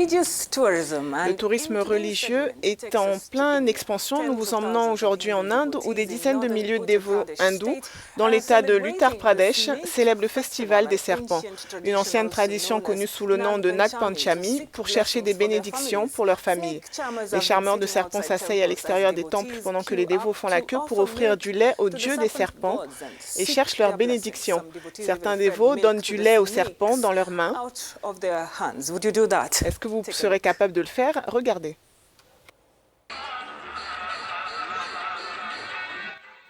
Le tourisme religieux est en pleine expansion. Nous vous emmenons aujourd'hui en Inde où des dizaines de milliers de dévots hindous dans l'État de l'Uttar Pradesh célèbrent le festival des serpents, une ancienne tradition connue sous le nom de Nag Panchami pour chercher des bénédictions pour leur famille. Les charmeurs de serpents s'asseyent à l'extérieur des temples pendant que les dévots font la queue pour offrir du lait au dieu des serpents et cherchent leur bénédiction. Certains dévots donnent du lait aux serpents dans leurs mains. Est-ce que vous serez capable de le faire? Regardez.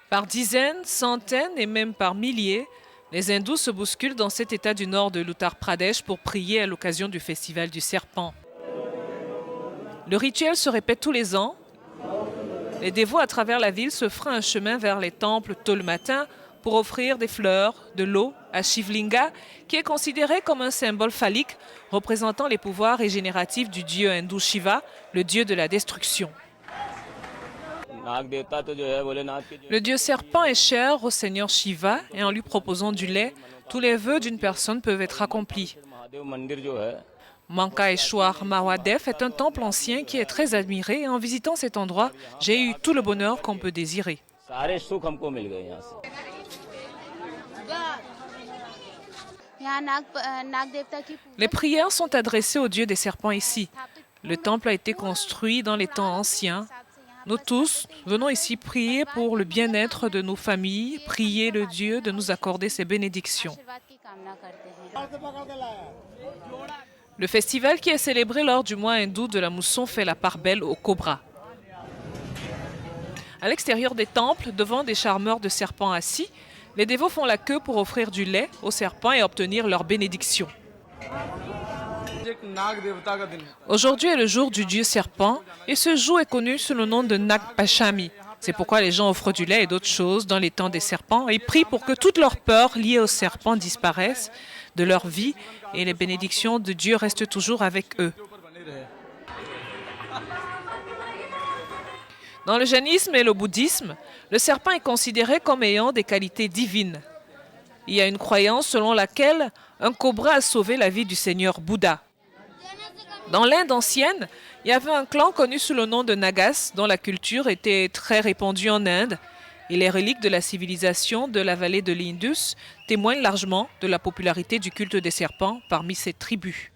Par dizaines, centaines et même par milliers, les hindous se bousculent dans cet état du nord de l'Uttar Pradesh pour prier à l'occasion du festival du serpent. Le rituel se répète tous les ans. Les dévots à travers la ville se freinent un chemin vers les temples tôt le matin pour offrir des fleurs, de l'eau à Shivlinga, qui est considéré comme un symbole phallique représentant les pouvoirs régénératifs du dieu hindou Shiva, le dieu de la destruction. Le dieu serpent est cher au seigneur Shiva et en lui proposant du lait, tous les vœux d'une personne peuvent être accomplis. Mankeshwar Mahadev est un temple ancien qui est très admiré et en visitant cet endroit, j'ai eu tout le bonheur qu'on peut désirer. Les prières sont adressées au dieu des serpents ici. Le temple a été construit dans les temps anciens. Nous tous venons ici prier pour le bien-être de nos familles, prier le Dieu de nous accorder ses bénédictions. Le festival qui est célébré lors du mois hindou de la mousson fait la part belle au cobra. À l'extérieur des temples, devant des charmeurs de serpents assis, les dévots font la queue pour offrir du lait aux serpents et obtenir leur bénédiction. Aujourd'hui est le jour du dieu serpent et ce jour est connu sous le nom de Nag Panchami. C'est pourquoi les gens offrent du lait et d'autres choses dans les temps des serpents et prient pour que toutes leurs peurs liées aux serpents disparaissent de leur vie et les bénédictions de Dieu restent toujours avec eux. Dans le jainisme et le bouddhisme, le serpent est considéré comme ayant des qualités divines. Il y a une croyance selon laquelle un cobra a sauvé la vie du seigneur Bouddha. Dans l'Inde ancienne, il y avait un clan connu sous le nom de Nagas, dont la culture était très répandue en Inde. Et les reliques de la civilisation de la vallée de l'Indus témoignent largement de la popularité du culte des serpents parmi ces tribus.